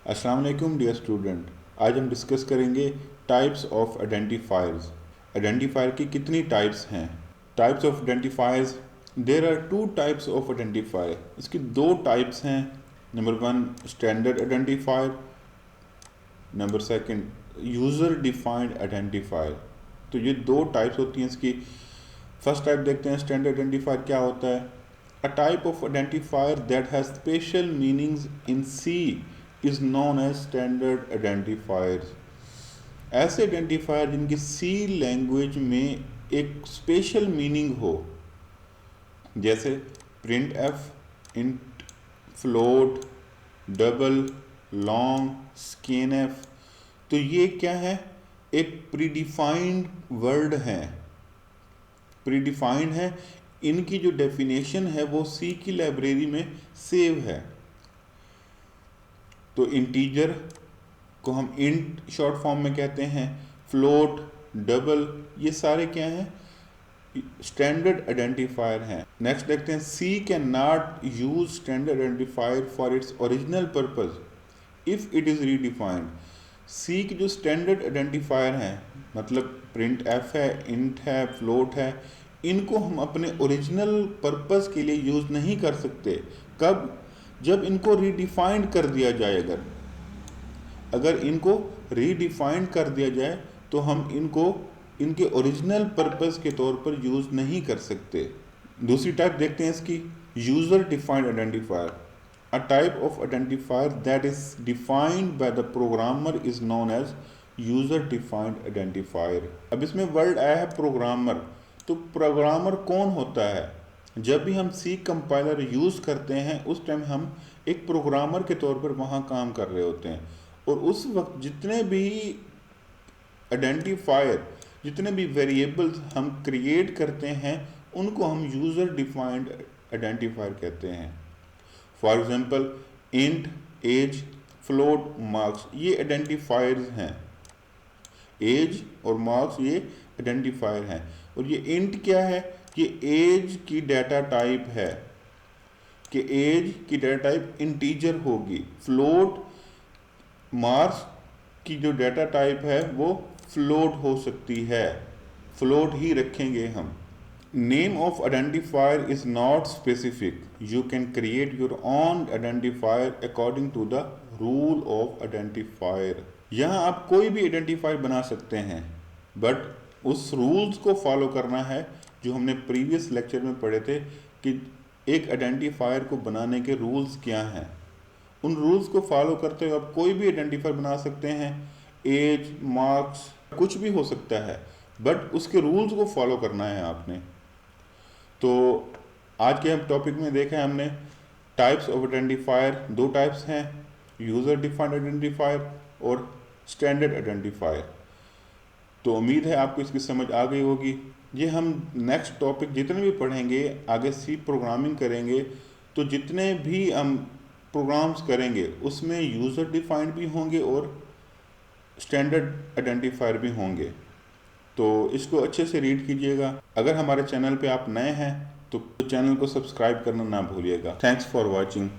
अस्सलाम वालेकुम dear student. आज हम डिस्कस करेंगे टाइप्स ऑफ आइडेंटिफायर्स। आइडेंटिफायर की कितनी टाइप्स हैं? Types of identifiers, there are two types of identifier. इसकी दो टाइप्स हैं। Number one standard identifier, number second user defined identifier. तो ये दो टाइप्स होती हैं इसकी। फर्स्ट टाइप देखते हैं, स्टैंडर्ड आइडेंटिफायर क्या होता है। A type of identifier that has special meanings in C is known as standard identifiers. ऐसे आइडेंटिफायर जिनकी C लैंग्वेज में एक स्पेशल मीनिंग हो, जैसे print F, int, float, double, long, scan F. तो ये क्या है? एक प्रीडिफाइंड वर्ड है, प्रीडिफाइंड है। इनकी जो डेफिनेशन है वो सी की लाइब्रेरी में सेव है। तो इंटीजर को हम इंट शॉर्ट फॉर्म में कहते हैं, फ्लोट, डबल, ये सारे क्या हैं? स्टैंडर्ड आइडेंटिफायर हैं। नेक्स्ट देखते हैं, C can not use standard identifier for its original purpose if it is redefined. C की जो स्टैंडर्ड आइडेंटिफायर हैं, मतलब प्रिंट एफ है, इंट है, फ्लोट है, इनको हम अपने ओरिजिनल पर्पस के लिए यूज़ नहीं कर सकते। कब? जब इनको रीडिफाइंड कर दिया जाए। अगर इनको रीडिफाइंड कर दिया जाए तो हम इनको इनके ओरिजिनल पर्पस के तौर पर यूज़ नहीं कर सकते। दूसरी टाइप देखते हैं इसकी, user defined identifier. A type of identifier that is defined by the programmer is known as user defined identifier. अब इसमें वर्ड आया है प्रोग्रामर। तो प्रोग्रामर कौन होता है? जब भी हम सी कंपाइलर यूज़ करते हैं उस टाइम हम एक प्रोग्रामर के तौर पर वहाँ काम कर रहे होते हैं, और उस वक्त जितने भी आइडेंटिफायर, जितने भी वेरिएबल्स हम क्रिएट करते हैं उनको हम यूज़र डिफाइंड आइडेंटिफायर कहते हैं। For example int, age, float, marks, ये आइडेंटिफायर्स हैं। एज और मार्क्स ये आइडेंटिफायर हैं। और ये इंट क्या है? ये एज की डाटा टाइप है, कि एज की डाटा टाइप इंटीजर होगी। फ्लोट, मार्क्स की जो डाटा टाइप है वो फ्लोट हो सकती है, फ्लोट ही रखेंगे हम। Name of identifier is not specific. You can create your own identifier according to the rule of identifier. यहाँ आप कोई भी आइडेंटिफायर बना सकते हैं, बट उस रूल्स को फॉलो करना है जो हमने प्रीवियस लेक्चर में पढ़े थे कि एक आइडेंटिफायर को बनाने के रूल्स क्या हैं। उन रूल्स को फॉलो करते हुए आप कोई भी आइडेंटिफायर बना सकते हैं। एज, मार्क्स, कुछ भी हो सकता है, बट उसके रूल्स को फॉलो करना है आपने। तो आज के हम टॉपिक में देखा है हमने टाइप्स ऑफ आइडेंटिफायर। दो टाइप्स हैं, यूज़र डिफाइंड आइडेंटिफायर और स्टैंडर्ड आइडेंटिफायर। तो उम्मीद है आपको इसकी समझ आ गई होगी। ये हम नेक्स्ट टॉपिक जितने भी पढ़ेंगे, आगे सी प्रोग्रामिंग करेंगे, तो जितने भी हम प्रोग्राम्स करेंगे उसमें यूज़र डिफाइंड भी होंगे और स्टैंडर्ड आइडेंटिफायर भी होंगे। तो इसको अच्छे से रीड कीजिएगा। अगर हमारे चैनल पे आप नए हैं तो चैनल को सब्सक्राइब करना ना भूलिएगा। Thanks for watching.